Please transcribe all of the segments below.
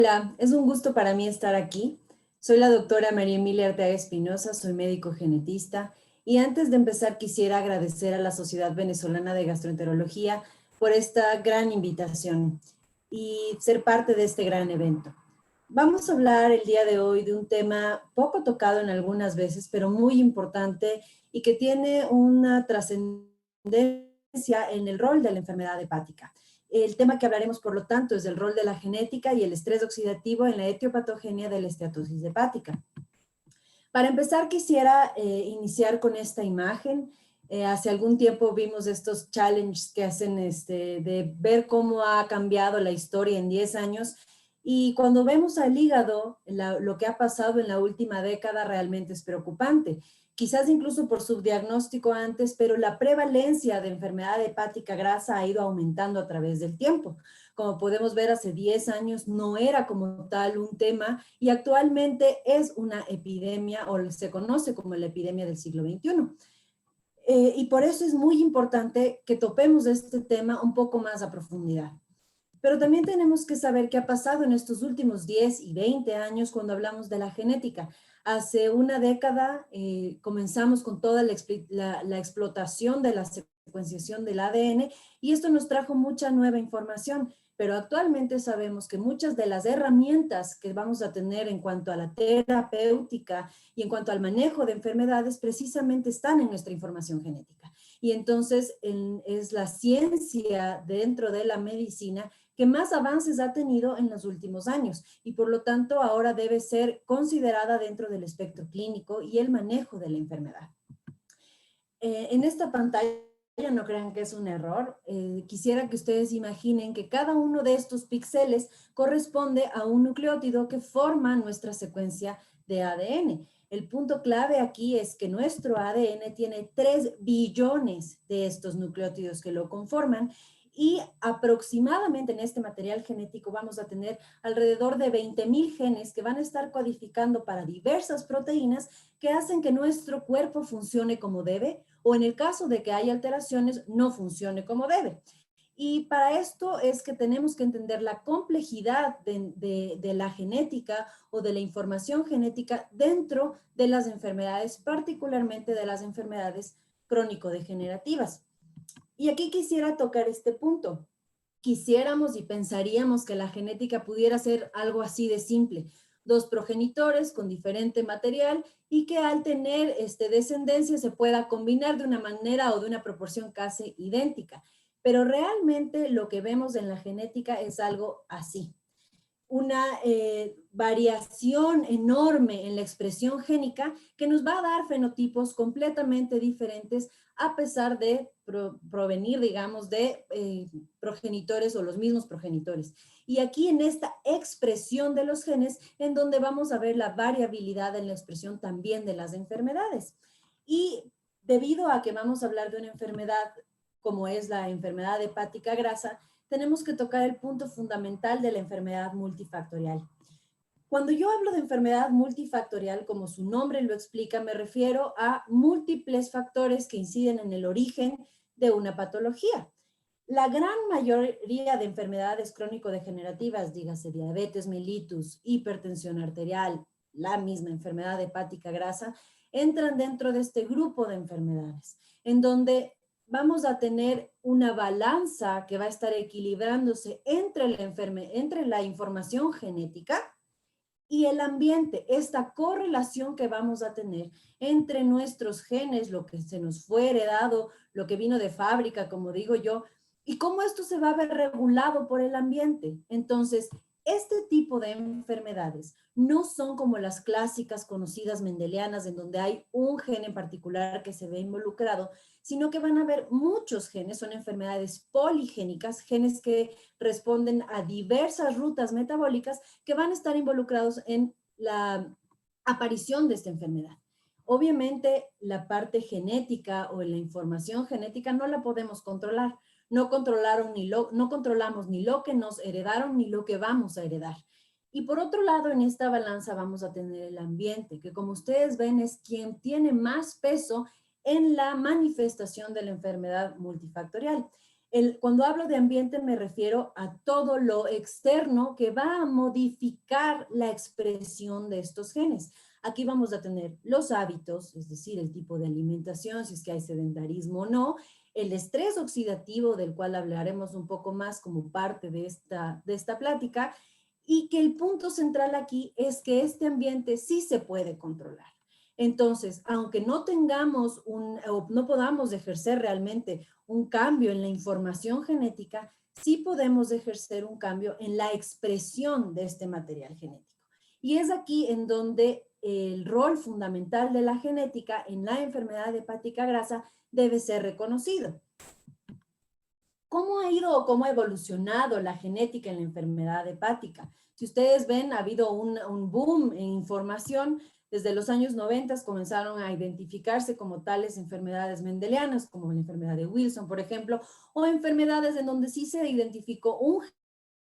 Hola, es un gusto para mí estar aquí. Soy la doctora María Emilia Arteaga Espinosa, soy médico genetista y antes de empezar quisiera agradecer a la Sociedad Venezolana de Gastroenterología por esta gran invitación y ser parte de este gran evento. Vamos a hablar el día de hoy de un tema poco tocado en algunas veces, pero muy importante y que tiene una trascendencia en el rol de la enfermedad hepática. El tema que hablaremos, por lo tanto, es del rol de la genética y el estrés oxidativo en la etiopatogenia de la esteatosis hepática. Para empezar, quisiera iniciar con esta imagen. Hace algún tiempo vimos estos challenges que hacen de ver cómo ha cambiado la historia en 10 años. Y cuando vemos al hígado, lo que ha pasado en la última década realmente es preocupante. Quizás incluso por subdiagnóstico antes, pero la prevalencia de enfermedad hepática grasa ha ido aumentando a través del tiempo. Como podemos ver, hace 10 años no era como tal un tema y actualmente es una epidemia o se conoce como la epidemia del siglo XXI. Y por eso es muy importante que topemos este tema un poco más a profundidad. Pero también tenemos que saber qué ha pasado en estos últimos 10 y 20 años cuando hablamos de la genética. Hace una década comenzamos con toda la explotación de la secuenciación del ADN y esto nos trajo mucha nueva información, pero actualmente sabemos que muchas de las herramientas que vamos a tener en cuanto a la terapéutica y en cuanto al manejo de enfermedades precisamente están en nuestra información genética. Y entonces es la ciencia dentro de la medicina que más avances ha tenido en los últimos años y por lo tanto ahora debe ser considerada dentro del espectro clínico y el manejo de la enfermedad. En esta pantalla, no crean que es un error, quisiera que ustedes imaginen que cada uno de estos píxeles corresponde a un nucleótido que forma nuestra secuencia de ADN. El punto clave aquí es que nuestro ADN tiene 3 billones de estos nucleótidos que lo conforman y aproximadamente en este material genético vamos a tener alrededor de 20,000 genes que van a estar codificando para diversas proteínas que hacen que nuestro cuerpo funcione como debe o en el caso de que haya alteraciones no funcione como debe. Y para esto es que tenemos que entender la complejidad de la genética o de la información genética dentro de las enfermedades, particularmente de las enfermedades crónico-degenerativas. Y aquí quisiera tocar este punto. Quisiéramos y pensaríamos que la genética pudiera ser algo así de simple. 2 progenitores con diferente material y que al tener descendencia se pueda combinar de una manera o de una proporción casi idéntica. Pero realmente lo que vemos en la genética es algo así. Una variación enorme en la expresión génica que nos va a dar fenotipos completamente diferentes a pesar de provenir, digamos, de progenitores o los mismos progenitores. Y aquí en esta expresión de los genes, en donde vamos a ver la variabilidad en la expresión también de las enfermedades. Y debido a que vamos a hablar de una enfermedad como es la enfermedad hepática grasa, tenemos que tocar el punto fundamental de la enfermedad multifactorial. Cuando yo hablo de enfermedad multifactorial, como su nombre lo explica, me refiero a múltiples factores que inciden en el origen de una patología. La gran mayoría de enfermedades crónico-degenerativas, dígase diabetes mellitus, hipertensión arterial, la misma enfermedad hepática grasa, entran dentro de este grupo de enfermedades, en donde vamos a tener una balanza que va a estar equilibrándose entre la información genética y el ambiente, esta correlación que vamos a tener entre nuestros genes, lo que se nos fue heredado, lo que vino de fábrica, como digo yo, y cómo esto se va a ver regulado por el ambiente. Entonces, este tipo de enfermedades no son como las clásicas conocidas mendelianas, en donde hay un gen en particular que se ve involucrado, sino que van a haber muchos genes, son enfermedades poligénicas, genes que responden a diversas rutas metabólicas que van a estar involucrados en la aparición de esta enfermedad. Obviamente, la parte genética o la información genética no la podemos controlar. No controlamos ni lo que nos heredaron ni lo que vamos a heredar. Y por otro lado, en esta balanza vamos a tener el ambiente, que como ustedes ven es quien tiene más peso en la manifestación de la enfermedad multifactorial. Cuando hablo de ambiente me refiero a todo lo externo que va a modificar la expresión de estos genes. Aquí vamos a tener los hábitos, es decir, el tipo de alimentación, si es que hay sedentarismo o no, el estrés oxidativo, del cual hablaremos un poco más como parte de esta plática, y que el punto central aquí es que este ambiente sí se puede controlar. Entonces, aunque no tengamos o no podamos ejercer realmente un cambio en la información genética, sí podemos ejercer un cambio en la expresión de este material genético. Y es aquí en donde el rol fundamental de la genética en la enfermedad hepática grasa debe ser reconocido. ¿Cómo ha ido o cómo ha evolucionado la genética en la enfermedad hepática? Si ustedes ven, ha habido un boom en información. Desde los años 90 comenzaron a identificarse como tales enfermedades mendelianas, como la enfermedad de Wilson, por ejemplo, o enfermedades en donde sí se identificó un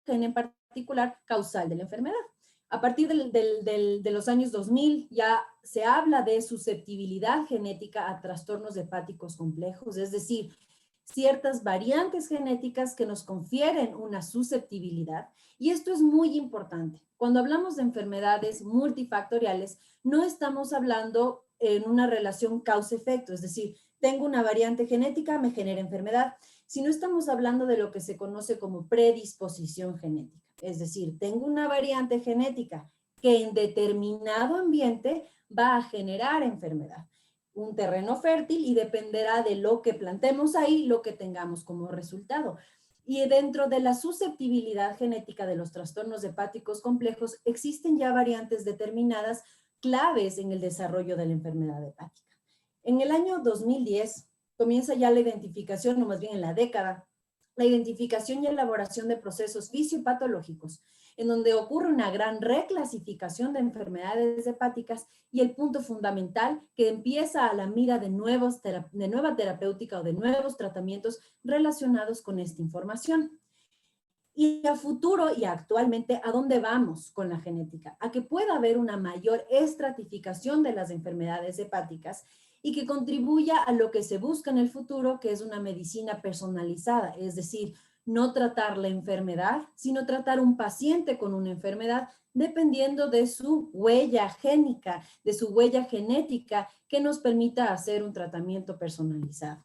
gen en particular causal de la enfermedad. A partir de los años 2000 ya se habla de susceptibilidad genética a trastornos hepáticos complejos, es decir, ciertas variantes genéticas que nos confieren una susceptibilidad. Y esto es muy importante. Cuando hablamos de enfermedades multifactoriales, no estamos hablando en una relación causa-efecto, es decir, tengo una variante genética, me genera enfermedad, sino estamos hablando de lo que se conoce como predisposición genética. Es decir, tengo una variante genética que en determinado ambiente va a generar enfermedad, un terreno fértil, y dependerá de lo que plantemos ahí, lo que tengamos como resultado. Y dentro de la susceptibilidad genética de los trastornos hepáticos complejos, existen ya variantes determinadas claves en el desarrollo de la enfermedad hepática. En el año 2010 comienza ya la identificación, o más bien en la década, la identificación y elaboración de procesos fisiopatológicos, en donde ocurre una gran reclasificación de enfermedades hepáticas y el punto fundamental que empieza a la mira de nueva terapéutica o de nuevos tratamientos relacionados con esta información. Y a futuro y actualmente, ¿a dónde vamos con la genética? A que pueda haber una mayor estratificación de las enfermedades hepáticas y que contribuya a lo que se busca en el futuro, que es una medicina personalizada, es decir, no tratar la enfermedad, sino tratar un paciente con una enfermedad dependiendo de su huella génica, de su huella genética, que nos permita hacer un tratamiento personalizado.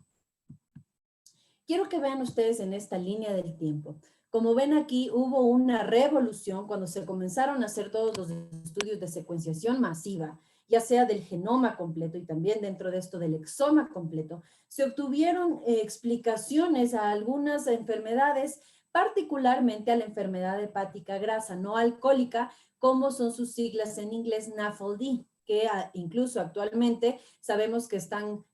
Quiero que vean ustedes en esta línea del tiempo. Como ven aquí, hubo una revolución cuando se comenzaron a hacer todos los estudios de secuenciación masiva, ya sea del genoma completo y también dentro de esto del exoma completo. Se obtuvieron explicaciones a algunas enfermedades, particularmente a la enfermedad hepática grasa no alcohólica, como son sus siglas en inglés NAFLD, que incluso actualmente sabemos que estamos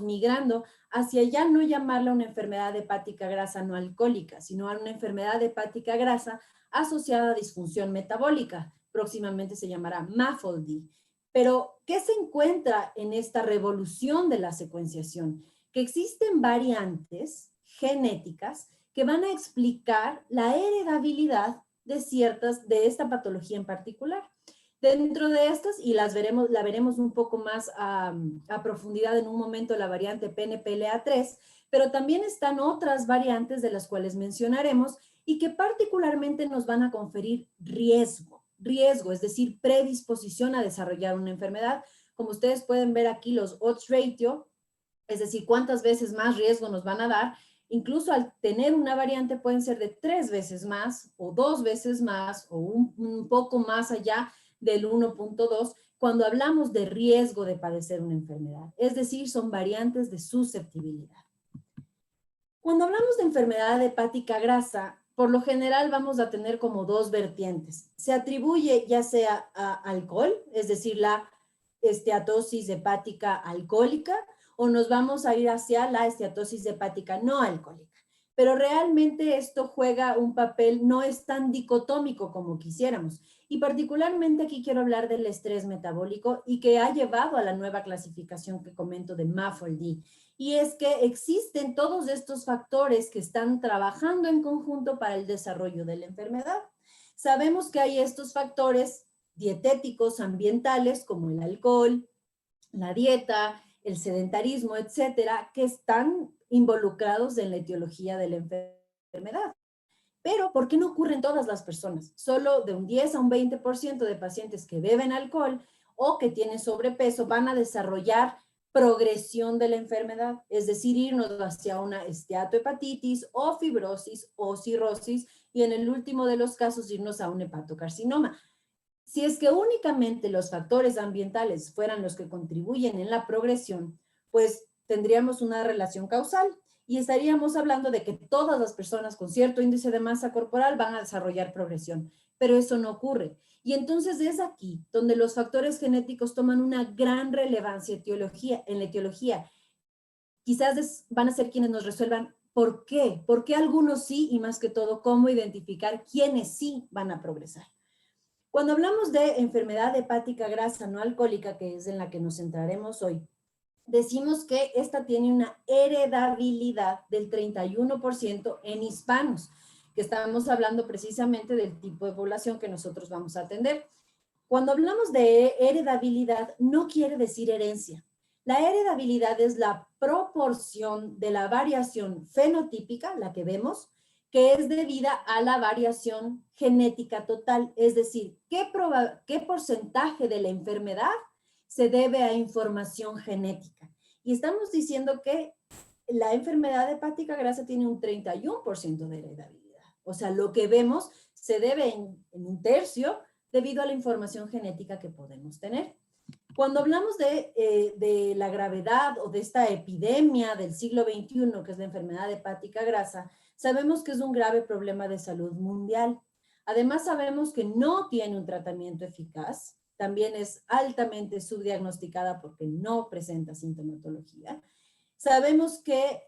migrando hacia ya no llamarla una enfermedad hepática grasa no alcohólica, sino a una enfermedad hepática grasa asociada a disfunción metabólica. Próximamente se llamará MAFLD. Pero, ¿qué se encuentra en esta revolución de la secuenciación? Que existen variantes genéticas que van a explicar la heredabilidad de esta patología en particular. Dentro de estas, y la veremos un poco más a profundidad en un momento, la variante PNPLA3, pero también están otras variantes de las cuales mencionaremos y que particularmente nos van a conferir riesgo, es decir, predisposición a desarrollar una enfermedad. Como ustedes pueden ver aquí, los odds ratio, es decir, cuántas veces más riesgo nos van a dar. Incluso al tener una variante pueden ser de 3 veces más o 2 veces más o un poco más allá del 1.2 cuando hablamos de riesgo de padecer una enfermedad. Es decir, son variantes de susceptibilidad. Cuando hablamos de enfermedad hepática grasa, por lo general vamos a tener como dos vertientes. Se atribuye ya sea a alcohol, es decir, la esteatosis hepática alcohólica, o nos vamos a ir hacia la esteatosis hepática no alcohólica. Pero realmente esto juega un papel, no es tan dicotómico como quisiéramos. Y particularmente aquí quiero hablar del estrés metabólico y que ha llevado a la nueva clasificación que comento de MAFLD. Y es que existen todos estos factores que están trabajando en conjunto para el desarrollo de la enfermedad. Sabemos que hay estos factores dietéticos, ambientales, como el alcohol, la dieta, el sedentarismo, etcétera, que están involucrados en la etiología de la enfermedad. Pero, ¿por qué no ocurre en todas las personas? Solo de un 10 a un 20% de pacientes que beben alcohol o que tienen sobrepeso van a desarrollar progresión de la enfermedad, es decir, irnos hacia una esteatohepatitis o fibrosis o cirrosis y en el último de los casos irnos a un hepatocarcinoma. Si es que únicamente los factores ambientales fueran los que contribuyen en la progresión, pues tendríamos una relación causal y estaríamos hablando de que todas las personas con cierto índice de masa corporal van a desarrollar progresión, pero eso no ocurre. Y entonces es aquí donde los factores genéticos toman una gran relevancia en la etiología. Quizás van a ser quienes nos resuelvan por qué algunos sí y más que todo cómo identificar quiénes sí van a progresar. Cuando hablamos de enfermedad hepática grasa no alcohólica, que es en la que nos centraremos hoy, decimos que esta tiene una heredabilidad del 31% en hispanos, que estamos hablando precisamente del tipo de población que nosotros vamos a atender. Cuando hablamos de heredabilidad, no quiere decir herencia. La heredabilidad es la proporción de la variación fenotípica, la que vemos, que es debida a la variación genética total, es decir, qué porcentaje de la enfermedad se debe a información genética. Y estamos diciendo que la enfermedad hepática grasa tiene un 31% de heredabilidad. O sea, lo que vemos se debe en un tercio debido a la información genética que podemos tener. Cuando hablamos de la gravedad o de esta epidemia del siglo XXI, que es la enfermedad hepática grasa, sabemos que es un grave problema de salud mundial. Además, sabemos que no tiene un tratamiento eficaz, también es altamente subdiagnosticada porque no presenta sintomatología. Sabemos que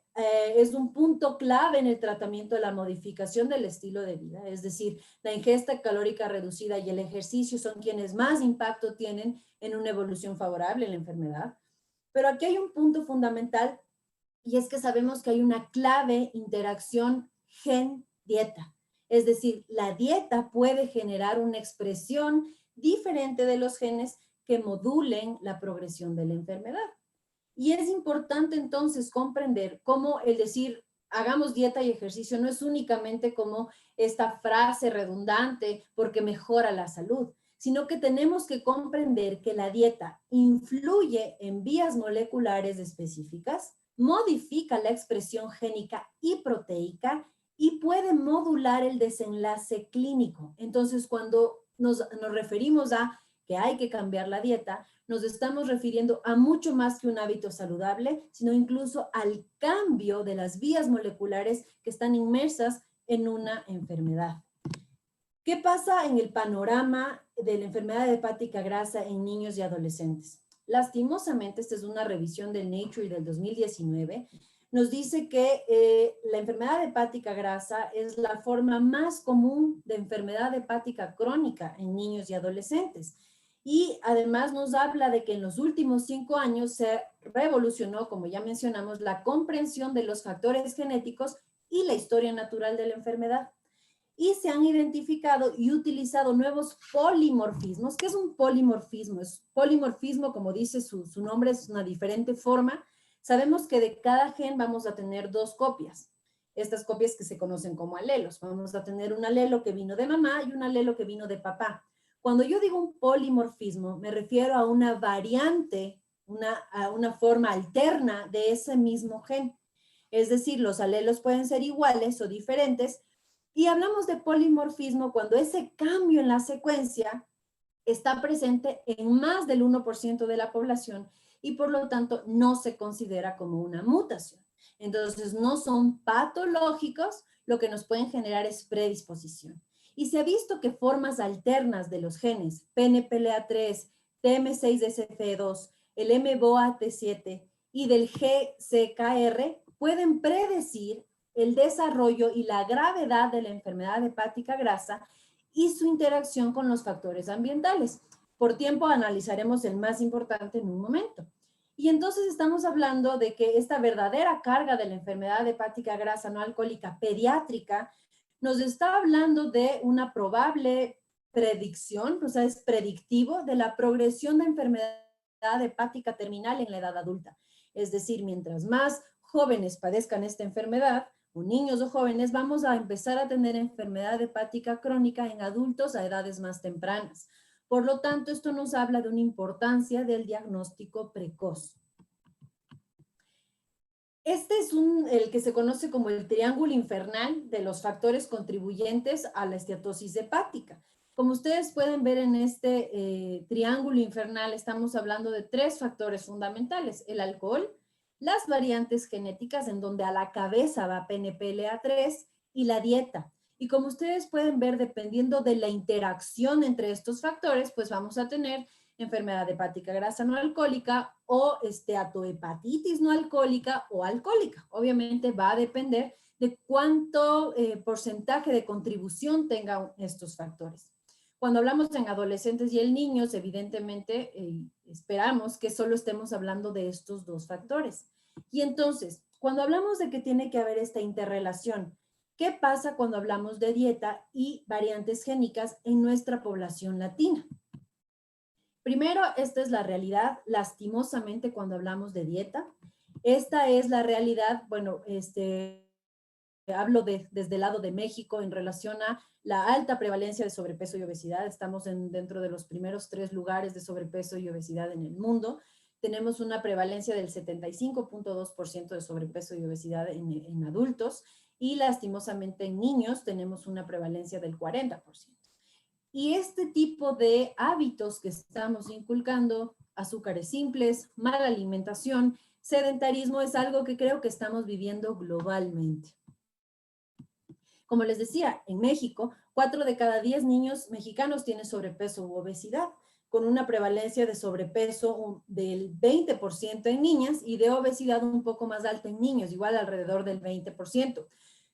es un punto clave en el tratamiento de la modificación del estilo de vida, es decir, la ingesta calórica reducida y el ejercicio son quienes más impacto tienen en una evolución favorable en la enfermedad. Pero aquí hay un punto fundamental y es que sabemos que hay una clave interacción gen-dieta. Es decir, la dieta puede generar una expresión diferente de los genes que modulen la progresión de la enfermedad. Y es importante entonces comprender cómo el decir hagamos dieta y ejercicio no es únicamente como esta frase redundante porque mejora la salud, sino que tenemos que comprender que la dieta influye en vías moleculares específicas, modifica la expresión génica y proteica y puede modular el desenlace clínico. Entonces, cuando nos referimos a que hay que cambiar la dieta, nos estamos refiriendo a mucho más que un hábito saludable, sino incluso al cambio de las vías moleculares que están inmersas en una enfermedad. ¿Qué pasa en el panorama de la enfermedad hepática grasa en niños y adolescentes? Lastimosamente, esta es una revisión del Nature del 2019, nos dice que la enfermedad hepática grasa es la forma más común de enfermedad hepática crónica en niños y adolescentes. Y además nos habla de que en los últimos 5 años se revolucionó, como ya mencionamos, la comprensión de los factores genéticos y la historia natural de la enfermedad. Y se han identificado y utilizado nuevos polimorfismos. ¿Qué es un polimorfismo? Es polimorfismo, como dice su nombre, es una diferente forma. Sabemos que de cada gen vamos a tener 2 copias. Estas copias que se conocen como alelos. Vamos a tener un alelo que vino de mamá y un alelo que vino de papá. Cuando yo digo un polimorfismo, me refiero a una variante, a una forma alterna de ese mismo gen. Es decir, los alelos pueden ser iguales o diferentes. Y hablamos de polimorfismo cuando ese cambio en la secuencia está presente en más del 1% de la población y por lo tanto no se considera como una mutación. Entonces no son patológicos, lo que nos pueden generar es predisposición. Y se ha visto que formas alternas de los genes PNPLA3, TM6DCF2, el MBOAT7 y del GCKR pueden predecir el desarrollo y la gravedad de la enfermedad hepática grasa y su interacción con los factores ambientales. Por tiempo analizaremos el más importante en un momento. Y entonces estamos hablando de que esta verdadera carga de la enfermedad hepática grasa no alcohólica pediátrica nos está hablando de una probable predicción, o sea, es predictivo de la progresión de enfermedad hepática terminal en la edad adulta. Es decir, mientras más jóvenes padezcan esta enfermedad, o niños o jóvenes, vamos a empezar a tener enfermedad hepática crónica en adultos a edades más tempranas. Por lo tanto, esto nos habla de una importancia del diagnóstico precoz. Este es el que se conoce como el triángulo infernal de los factores contribuyentes a la esteatosis hepática. Como ustedes pueden ver en este triángulo infernal, estamos hablando de 3 factores fundamentales: el alcohol, las variantes genéticas, en donde a la cabeza va PNPLA3, y la dieta. Y como ustedes pueden ver, dependiendo de la interacción entre estos factores, pues vamos a tener enfermedad hepática grasa no alcohólica o esteatohepatitis no alcohólica o alcohólica. Obviamente va a depender de cuánto porcentaje de contribución tengan estos factores. Cuando hablamos en adolescentes y en niños, evidentemente esperamos que solo estemos hablando de estos 2 factores. Y entonces, cuando hablamos de que tiene que haber esta interrelación, ¿qué pasa cuando hablamos de dieta y variantes génicas en nuestra población latina? Primero, esta es la realidad, lastimosamente, cuando hablamos de dieta. Esta es la realidad, bueno, hablo desde el lado de México en relación a la alta prevalencia de sobrepeso y obesidad. Estamos dentro de los primeros 3 lugares de sobrepeso y obesidad en el mundo. Tenemos una prevalencia del 75.2% de sobrepeso y obesidad en adultos, y lastimosamente en niños tenemos una prevalencia del 40%. Y este tipo de hábitos que estamos inculcando, azúcares simples, mala alimentación, sedentarismo, es algo que creo que estamos viviendo globalmente. Como les decía, en México, 4 de cada 10 niños mexicanos tienen sobrepeso u obesidad, con una prevalencia de sobrepeso del 20% en niñas y de obesidad un poco más alta en niños, igual alrededor del 20%.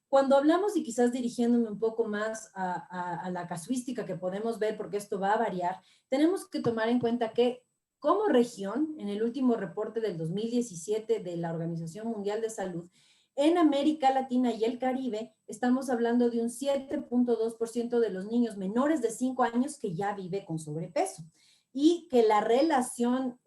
Cuando hablamos, y quizás dirigiéndome un poco más a la casuística que podemos ver, porque esto va a variar, tenemos que tomar en cuenta que como región, en el último reporte del 2017 de la Organización Mundial de Salud, en América Latina y el Caribe, estamos hablando de un 7.2% de los niños menores de 5 años que ya vive con sobrepeso, y que la relación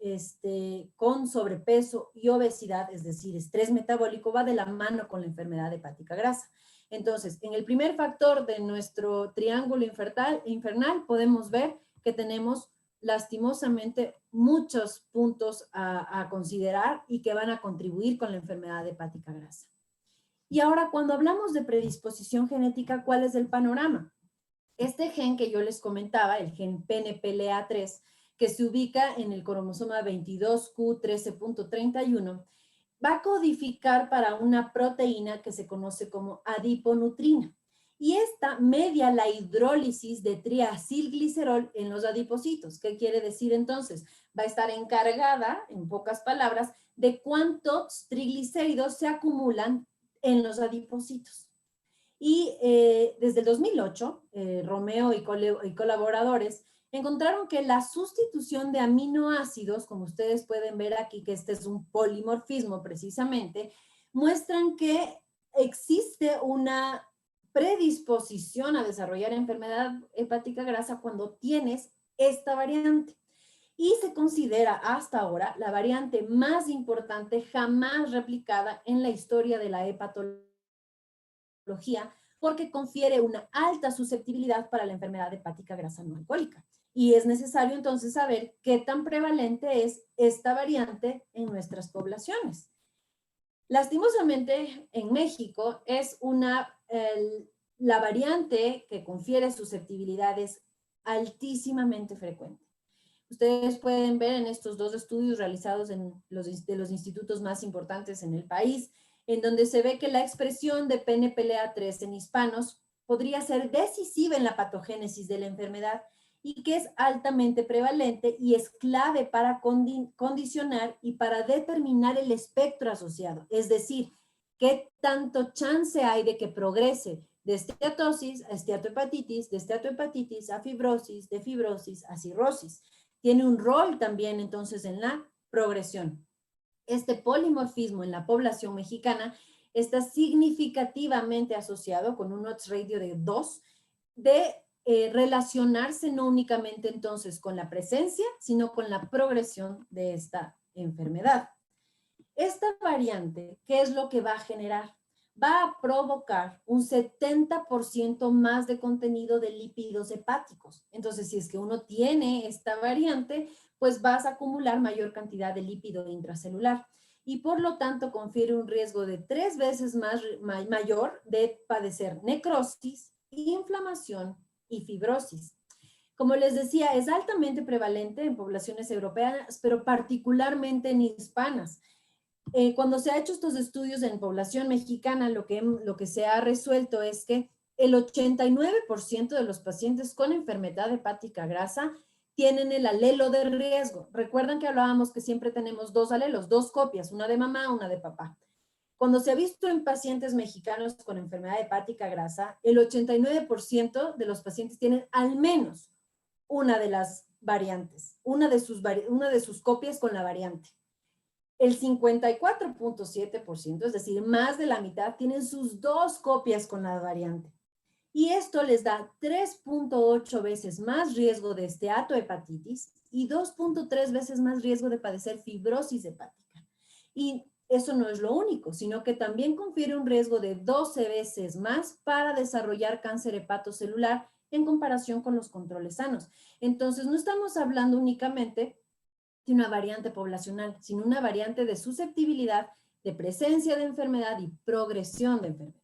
con sobrepeso y obesidad, es decir, estrés metabólico, va de la mano con la enfermedad hepática grasa. Entonces, en el primer factor de nuestro triángulo infernal podemos ver que tenemos lastimosamente muchos puntos a considerar y que van a contribuir con la enfermedad hepática grasa. Y ahora, cuando hablamos de predisposición genética, ¿cuál es el panorama? Este gen que yo les comentaba, el gen PNPLA3, que se ubica en el cromosoma 22q13.31, va a codificar para una proteína que se conoce como adiponutrina. Y esta media la hidrólisis de triacilglicerol en los adipocitos. ¿Qué quiere decir entonces? Va a estar encargada, en pocas palabras, de cuántos triglicéridos se acumulan en los adipocitos. Y desde el 2008, Romeo y colaboradores encontraron que la sustitución de aminoácidos, como ustedes pueden ver aquí, que este es un polimorfismo precisamente, muestran que existe una predisposición a desarrollar enfermedad hepática grasa cuando tienes esta variante. Y se considera hasta ahora la variante más importante jamás replicada en la historia de la hepatología, porque confiere una alta susceptibilidad para la enfermedad hepática grasa no alcohólica. Y es necesario entonces saber qué tan prevalente es esta variante en nuestras poblaciones. Lastimosamente, en México es la variante que confiere susceptibilidades altísimamente frecuente. Ustedes pueden ver en estos 2 estudios realizados de los institutos más importantes en el país, en donde se ve que la expresión de PNPLA3 en hispanos podría ser decisiva en la patogénesis de la enfermedad y que es altamente prevalente y es clave para condicionar y para determinar el espectro asociado, es decir, qué tanto chance hay de que progrese de esteatosis a esteatohepatitis a fibrosis, de fibrosis a cirrosis. Tiene un rol también entonces en la progresión. Este polimorfismo en la población mexicana está significativamente asociado con un odds ratio de 2 de relacionarse no únicamente entonces con la presencia, sino con la progresión de esta enfermedad. Esta variante, ¿qué es lo que va a generar? Va a provocar un 70% más de contenido de lípidos hepáticos. Entonces, si es que uno tiene esta variante, pues vas a acumular mayor cantidad de lípido intracelular y por lo tanto confiere un riesgo de 3 veces mayor de padecer necrosis, inflamación y fibrosis. Como les decía, es altamente prevalente en poblaciones europeas, pero particularmente en hispanas. Cuando se ha hecho estos estudios en población mexicana, lo que se ha resuelto es que el 89% de los pacientes con enfermedad hepática grasa tienen el alelo de riesgo. Recuerdan que hablábamos que siempre tenemos dos alelos, dos copias, una de mamá, una de papá. Cuando se ha visto en pacientes mexicanos con enfermedad hepática grasa, el 89% de los pacientes tienen al menos una de las variantes, una de sus copias con la variante. El 54.7%, es decir, más de la mitad, tienen sus dos copias con la variante. Y esto les da 3.8 veces más riesgo de esteatohepatitis y 2.3 veces más riesgo de padecer fibrosis hepática. Y eso no es lo único, sino que también confiere un riesgo de 12 veces más para desarrollar cáncer hepatocelular en comparación con los controles sanos. Entonces, no estamos hablando únicamente de una variante poblacional, sino una variante de susceptibilidad, de presencia de enfermedad y progresión de enfermedad.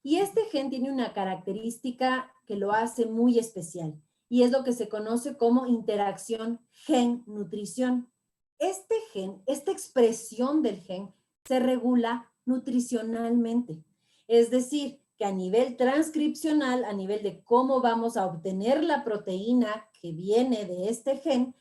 Y este gen tiene una característica que lo hace muy especial y es lo que se conoce como interacción gen-nutrición. Este gen, esta expresión del gen se regula nutricionalmente. Es decir, que a nivel transcripcional, a nivel de cómo vamos a obtener la proteína que viene de este gen,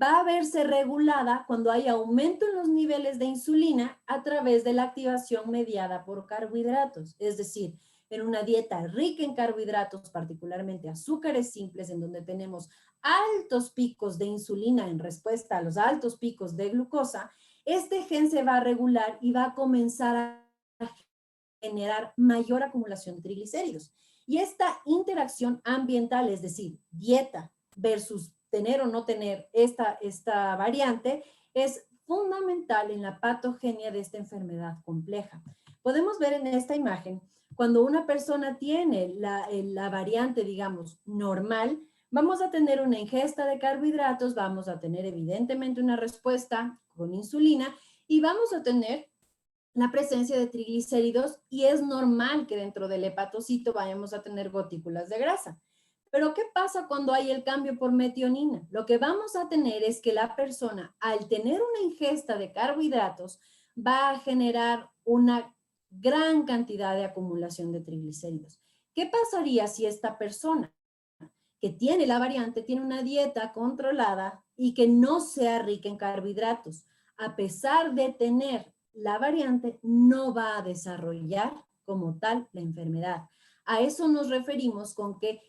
va a verse regulada cuando hay aumento en los niveles de insulina a través de la activación mediada por carbohidratos. Es decir, en una dieta rica en carbohidratos, particularmente azúcares simples, en donde tenemos altos picos de insulina en respuesta a los altos picos de glucosa, este gen se va a regular y va a comenzar a generar mayor acumulación de triglicéridos. Y esta interacción ambiental, es decir, dieta versus tener o no tener esta variante, es fundamental en la patogenia de esta enfermedad compleja. Podemos ver en esta imagen, cuando una persona tiene la variante, digamos, normal, vamos a tener una ingesta de carbohidratos, vamos a tener evidentemente una respuesta con insulina y vamos a tener la presencia de triglicéridos y es normal que dentro del hepatocito vayamos a tener gotículas de grasa. Pero ¿qué pasa cuando hay el cambio por metionina? Lo que vamos a tener es que la persona, al tener una ingesta de carbohidratos, va a generar una gran cantidad de acumulación de triglicéridos. ¿Qué pasaría si esta persona que tiene la variante tiene una dieta controlada y que no sea rica en carbohidratos? A pesar de tener la variante, no va a desarrollar como tal la enfermedad. A eso nos referimos con que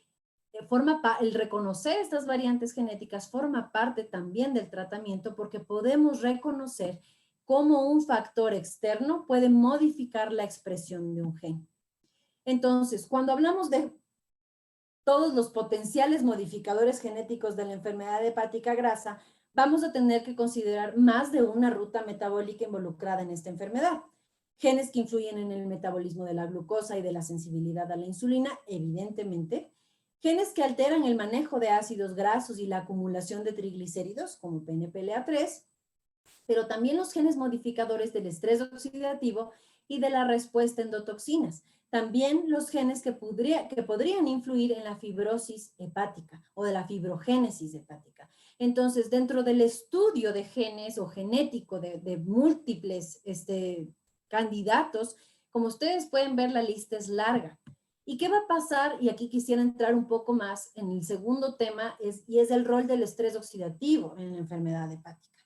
el reconocer estas variantes genéticas forma parte también del tratamiento porque podemos reconocer cómo un factor externo puede modificar la expresión de un gen. Entonces, cuando hablamos de todos los potenciales modificadores genéticos de la enfermedad hepática grasa, vamos a tener que considerar más de una ruta metabólica involucrada en esta enfermedad. Genes que influyen en el metabolismo de la glucosa y de la sensibilidad a la insulina, evidentemente. Genes que alteran el manejo de ácidos grasos y la acumulación de triglicéridos, como PNPLA3, pero también los genes modificadores del estrés oxidativo y de la respuesta a endotoxinas. También los genes que podrían influir en la fibrosis hepática o de la fibrogénesis hepática. Entonces, dentro del estudio de genes o genético de múltiples candidatos, como ustedes pueden ver, la lista es larga. ¿Y qué va a pasar? Y aquí quisiera entrar un poco más en el segundo tema, y es el rol del estrés oxidativo en la enfermedad hepática.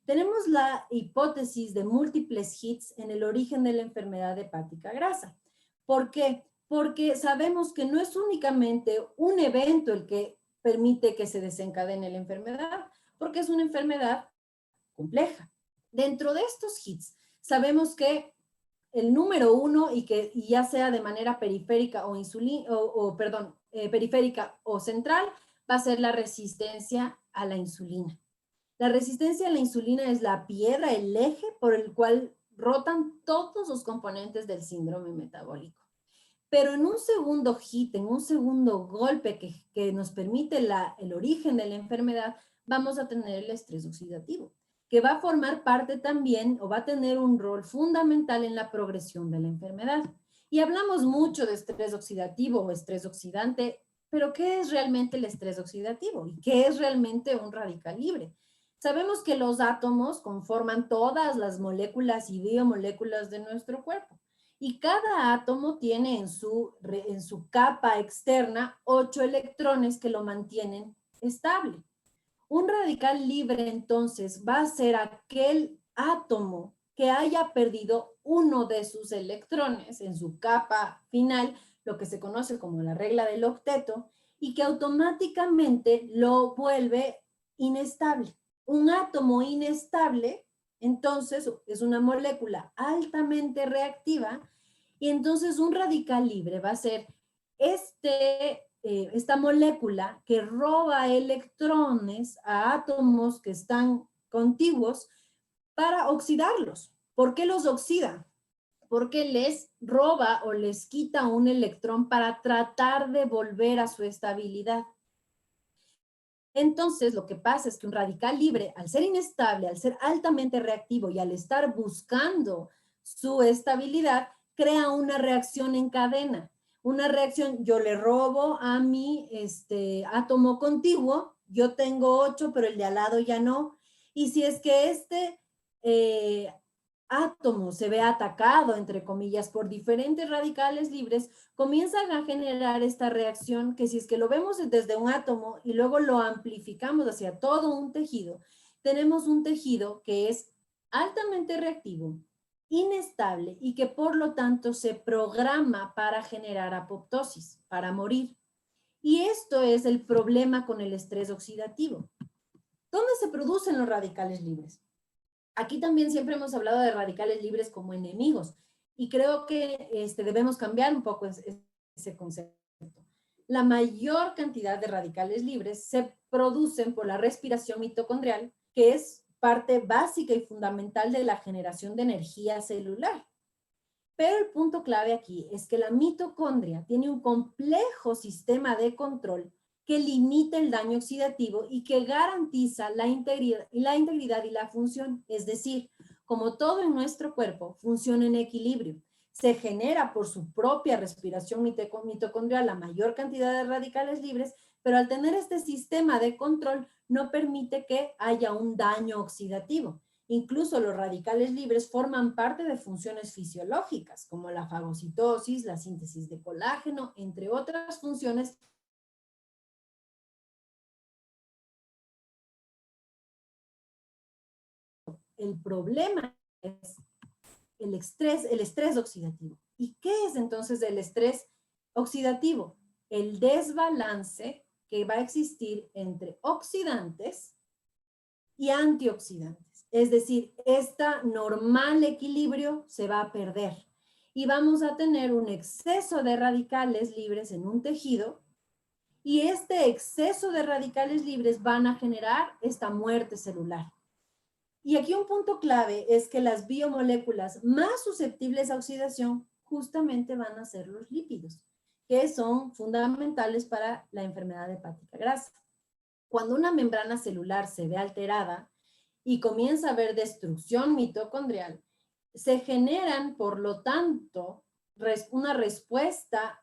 Tenemos la hipótesis de múltiples hits en el origen de la enfermedad hepática grasa. ¿Por qué? Porque sabemos que no es únicamente un evento el que permite que se desencadene la enfermedad, porque es una enfermedad compleja. Dentro de estos hits, sabemos que el número uno, y ya sea de manera periférica periférica o central, va a ser la resistencia a la insulina. La resistencia a la insulina es la piedra, el eje por el cual rotan todos los componentes del síndrome metabólico. Pero en un segundo hit, en un segundo golpe que nos permite el origen de la enfermedad, vamos a tener el estrés oxidativo, que va a formar parte también o va a tener un rol fundamental en la progresión de la enfermedad. Y hablamos mucho de estrés oxidativo o estrés oxidante, pero ¿qué es realmente el estrés oxidativo? ¿Y qué es realmente un radical libre? Sabemos que los átomos conforman todas las moléculas y biomoléculas de nuestro cuerpo. Y cada átomo tiene en su capa externa 8 electrones que lo mantienen estable. Un radical libre, entonces, va a ser aquel átomo que haya perdido uno de sus electrones en su capa final, lo que se conoce como la regla del octeto, y que automáticamente lo vuelve inestable. Un átomo inestable, entonces, es una molécula altamente reactiva, y entonces un radical libre va a ser esta molécula que roba electrones a átomos que están contiguos para oxidarlos. ¿Por qué los oxida? Porque les roba o les quita un electrón para tratar de volver a su estabilidad. Entonces, lo que pasa es que un radical libre, al ser inestable, al ser altamente reactivo y al estar buscando su estabilidad, crea una reacción en cadena. Una reacción, yo le robo a mi átomo contiguo, yo tengo 8, pero el de al lado ya no. Y si es que eh, átomo se ve atacado, entre comillas, por diferentes radicales libres, comienzan a generar esta reacción que si es que lo vemos desde un átomo y luego lo amplificamos hacia todo un tejido, tenemos un tejido que es altamente reactivo, inestable y que por lo tanto se programa para generar apoptosis, para morir. Y esto es el problema con el estrés oxidativo. ¿Dónde se producen los radicales libres? Aquí también siempre hemos hablado de radicales libres como enemigos y creo que debemos cambiar un poco ese concepto. La mayor cantidad de radicales libres se producen por la respiración mitocondrial, que es parte básica y fundamental de la generación de energía celular. Pero el punto clave aquí es que la mitocondria tiene un complejo sistema de control que limita el daño oxidativo y que garantiza la integridad y la función. Es decir, como todo en nuestro cuerpo funciona en equilibrio, se genera por su propia respiración mitocondrial la mayor cantidad de radicales libres, pero al tener este sistema de control no permite que haya un daño oxidativo. Incluso los radicales libres forman parte de funciones fisiológicas, como la fagocitosis, la síntesis de colágeno, entre otras funciones. El problema es el estrés oxidativo. ¿Y qué es entonces el estrés oxidativo? El desbalance que va a existir entre oxidantes y antioxidantes. Es decir, este normal equilibrio se va a perder y vamos a tener un exceso de radicales libres en un tejido y este exceso de radicales libres van a generar esta muerte celular. Y aquí un punto clave es que las biomoléculas más susceptibles a oxidación justamente van a ser los lípidos, que son fundamentales para la enfermedad hepática grasa. Cuando una membrana celular se ve alterada y comienza a haber destrucción mitocondrial, se generan, por lo tanto, una respuesta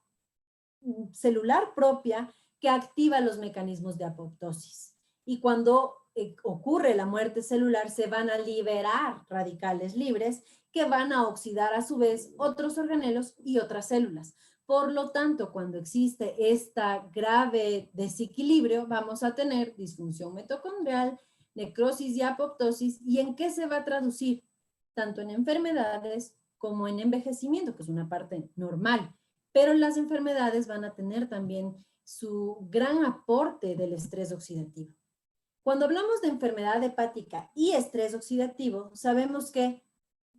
celular propia que activa los mecanismos de apoptosis. Y cuando ocurre la muerte celular, se van a liberar radicales libres que van a oxidar a su vez otros organelos y otras células. Por lo tanto, cuando existe este grave desequilibrio, vamos a tener disfunción mitocondrial, necrosis y apoptosis. ¿Y en qué se va a traducir? Tanto en enfermedades como en envejecimiento, que es una parte normal. Pero las enfermedades van a tener también su gran aporte del estrés oxidativo. Cuando hablamos de enfermedad hepática y estrés oxidativo, sabemos que,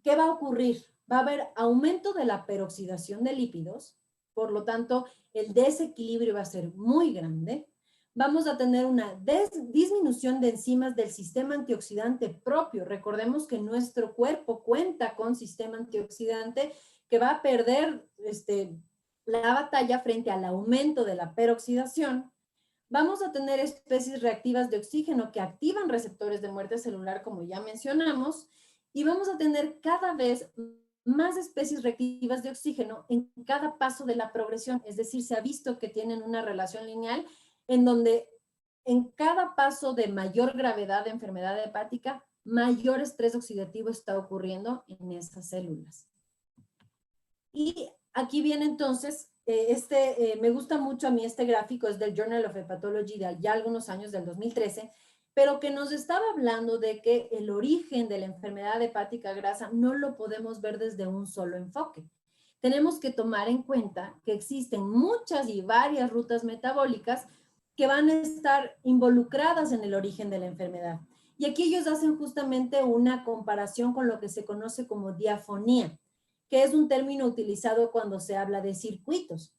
¿qué va a ocurrir? Va a haber aumento de la peroxidación de lípidos, por lo tanto, el desequilibrio va a ser muy grande, vamos a tener una disminución de enzimas del sistema antioxidante propio. Recordemos que nuestro cuerpo cuenta con sistema antioxidante que va a perder la batalla frente al aumento de la peroxidación. Vamos a tener especies reactivas de oxígeno que activan receptores de muerte celular, como ya mencionamos, y vamos a tener cada vez más especies reactivas de oxígeno en cada paso de la progresión. Es decir, se ha visto que tienen una relación lineal en donde en cada paso de mayor gravedad de enfermedad hepática, mayor estrés oxidativo está ocurriendo en esas células. Y aquí viene entonces, me gusta mucho a mí este gráfico, es del Journal of Hepatology de ya algunos años, del 2013, pero que nos estaba hablando de que el origen de la enfermedad hepática grasa no lo podemos ver desde un solo enfoque. Tenemos que tomar en cuenta que existen muchas y varias rutas metabólicas que van a estar involucradas en el origen de la enfermedad. Y aquí ellos hacen justamente una comparación con lo que se conoce como diafonía, que es un término utilizado cuando se habla de circuitos.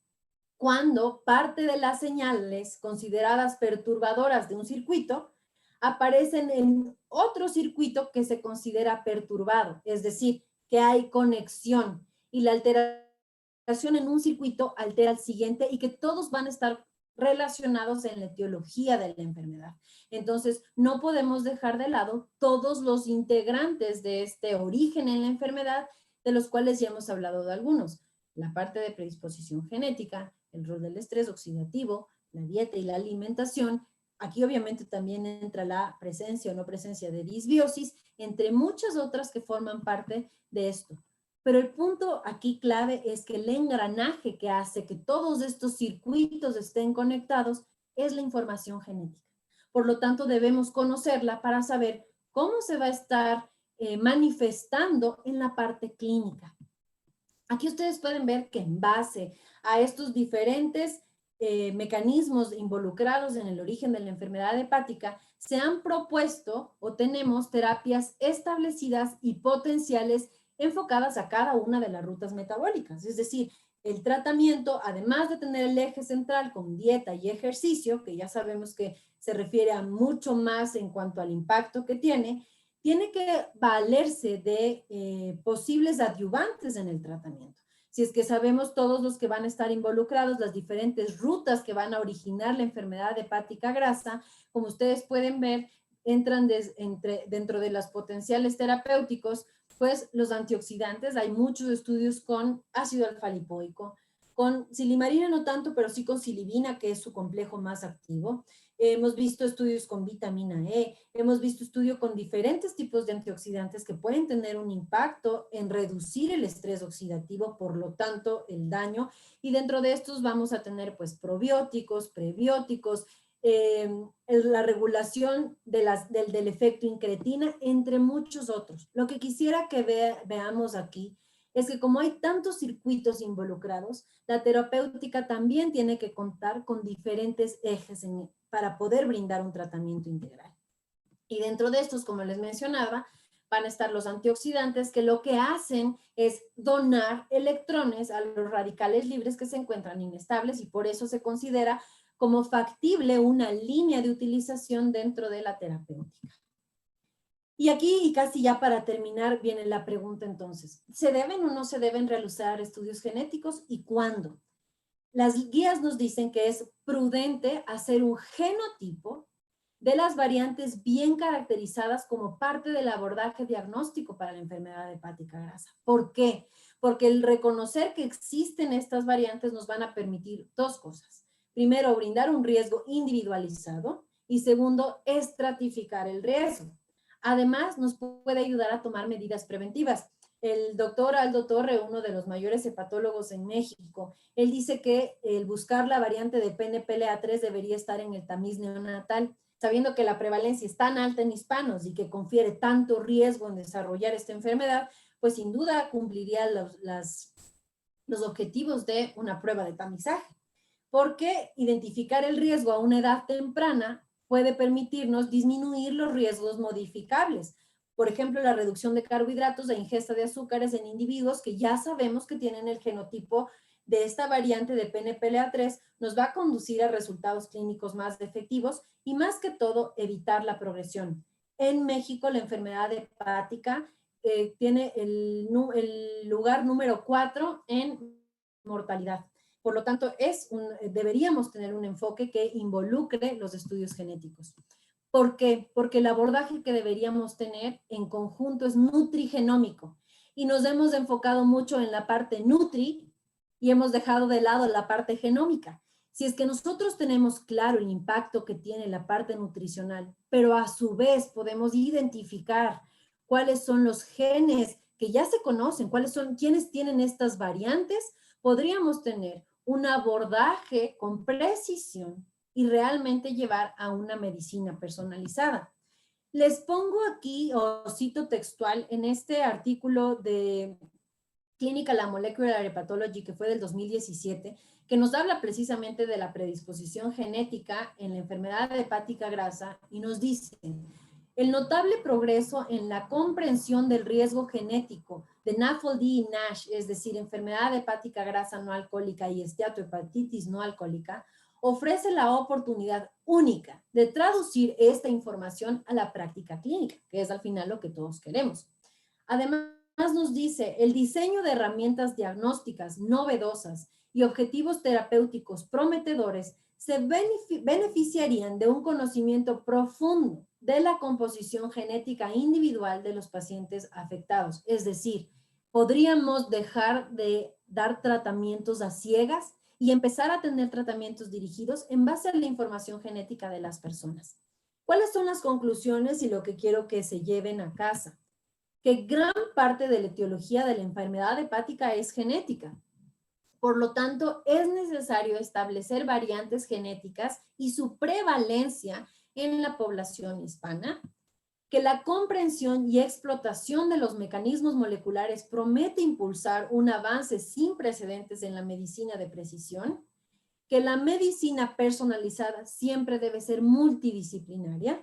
Cuando parte de las señales consideradas perturbadoras de un circuito aparecen en otro circuito que se considera perturbado, es decir, que hay conexión y la alteración en un circuito altera al siguiente y que todos van a estar relacionados en la etiología de la enfermedad. Entonces, no podemos dejar de lado todos los integrantes de este origen en la enfermedad, de los cuales ya hemos hablado de algunos. La parte de predisposición genética, el rol del estrés oxidativo, la dieta y la alimentación. Aquí obviamente también entra la presencia o no presencia de disbiosis, entre muchas otras que forman parte de esto. Pero el punto aquí clave es que el engranaje que hace que todos estos circuitos estén conectados es la información genética. Por lo tanto, debemos conocerla para saber cómo se va a estar manifestando en la parte clínica. Aquí ustedes pueden ver que en base a estos diferentes mecanismos involucrados en el origen de la enfermedad hepática, se han propuesto o tenemos terapias establecidas y potenciales enfocadas a cada una de las rutas metabólicas. Es decir, el tratamiento, además de tener el eje central con dieta y ejercicio, que ya sabemos que se refiere a mucho más en cuanto al impacto que tiene que valerse de posibles adyuvantes en el tratamiento. Si es que sabemos todos los que van a estar involucrados, las diferentes rutas que van a originar la enfermedad hepática grasa, como ustedes pueden ver, entran dentro de los potenciales terapéuticos, pues los antioxidantes. Hay muchos estudios con ácido alfa-lipoico, con silimarina no tanto, pero sí con silibina, que es su complejo más activo. Hemos visto estudios con vitamina E, hemos visto estudios con diferentes tipos de antioxidantes que pueden tener un impacto en reducir el estrés oxidativo, por lo tanto el daño, y dentro de estos vamos a tener pues probióticos, prebióticos, la regulación del efecto incretina, entre muchos otros. Lo que quisiera que veamos aquí es que como hay tantos circuitos involucrados, la terapéutica también tiene que contar con diferentes ejes para poder brindar un tratamiento integral. Y dentro de estos, como les mencionaba, van a estar los antioxidantes que lo que hacen es donar electrones a los radicales libres que se encuentran inestables y por eso se considera como factible una línea de utilización dentro de la terapéutica. Y aquí, y casi ya para terminar, viene la pregunta entonces, ¿se deben o no se deben realizar estudios genéticos y cuándo? Las guías nos dicen que es prudente hacer un genotipo de las variantes bien caracterizadas como parte del abordaje diagnóstico para la enfermedad hepática grasa. ¿Por qué? Porque el reconocer que existen estas variantes nos van a permitir dos cosas. Primero, brindar un riesgo individualizado y segundo, estratificar el riesgo. Además, nos puede ayudar a tomar medidas preventivas. El doctor Aldo Torre, uno de los mayores hepatólogos en México, él dice que el buscar la variante de PNPLA3 debería estar en el tamiz neonatal, sabiendo que la prevalencia es tan alta en hispanos y que confiere tanto riesgo en desarrollar esta enfermedad, pues sin duda cumpliría los objetivos de una prueba de tamizaje. Porque identificar el riesgo a una edad temprana puede permitirnos disminuir los riesgos modificables. Por ejemplo, la reducción de carbohidratos e ingesta de azúcares en individuos que ya sabemos que tienen el genotipo de esta variante de PNPLA3 nos va a conducir a resultados clínicos más efectivos y más que todo evitar la progresión. En México la enfermedad hepática tiene el lugar número 4 en mortalidad. Por lo tanto, deberíamos tener un enfoque que involucre los estudios genéticos. ¿Por qué? Porque el abordaje que deberíamos tener en conjunto es nutrigenómico y nos hemos enfocado mucho en la parte nutri y hemos dejado de lado la parte genómica. Si es que nosotros tenemos claro el impacto que tiene la parte nutricional, pero a su vez podemos identificar cuáles son los genes que ya se conocen, quiénes tienen estas variantes, podríamos tener un abordaje con precisión y realmente llevar a una medicina personalizada. Les pongo aquí, o cito textual, en este artículo de Clinical and Molecular Hepatology, que fue del 2017, que nos habla precisamente de la predisposición genética en la enfermedad hepática grasa y nos dice: el notable progreso en la comprensión del riesgo genético de NAFLD y NASH, es decir, enfermedad hepática grasa no alcohólica y esteatohepatitis no alcohólica, ofrece la oportunidad única de traducir esta información a la práctica clínica, que es al final lo que todos queremos. Además, nos dice, el diseño de herramientas diagnósticas novedosas y objetivos terapéuticos prometedores se beneficiarían de un conocimiento profundo de la composición genética individual de los pacientes afectados. Es decir, podríamos dejar de dar tratamientos a ciegas y empezar a tener tratamientos dirigidos en base a la información genética de las personas. ¿Cuáles son las conclusiones y lo que quiero que se lleven a casa? Que gran parte de la etiología de la enfermedad hepática es genética. Por lo tanto, es necesario establecer variantes genéticas y su prevalencia en la población hispana, que la comprensión y explotación de los mecanismos moleculares promete impulsar un avance sin precedentes en la medicina de precisión, que la medicina personalizada siempre debe ser multidisciplinaria,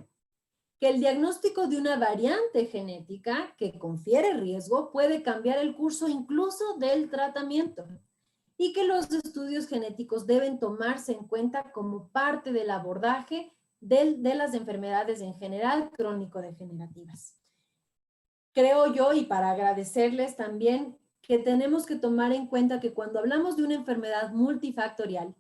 que el diagnóstico de una variante genética que confiere riesgo puede cambiar el curso incluso del tratamiento y que los estudios genéticos deben tomarse en cuenta como parte del abordaje de las enfermedades en general crónico-degenerativas. Creo yo, y para agradecerles también, que tenemos que tomar en cuenta que cuando hablamos de una enfermedad multifactorial,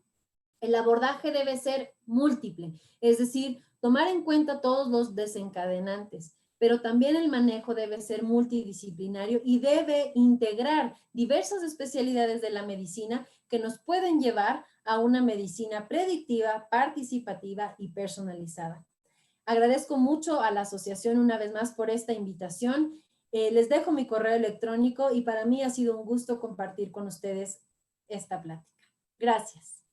el abordaje debe ser múltiple, es decir, tomar en cuenta todos los desencadenantes, pero también el manejo debe ser multidisciplinario y debe integrar diversas especialidades de la medicina que nos pueden llevar a una medicina predictiva, participativa y personalizada. Agradezco mucho a la asociación una vez más por esta invitación. Les dejo mi correo electrónico y para mí ha sido un gusto compartir con ustedes esta plática. Gracias.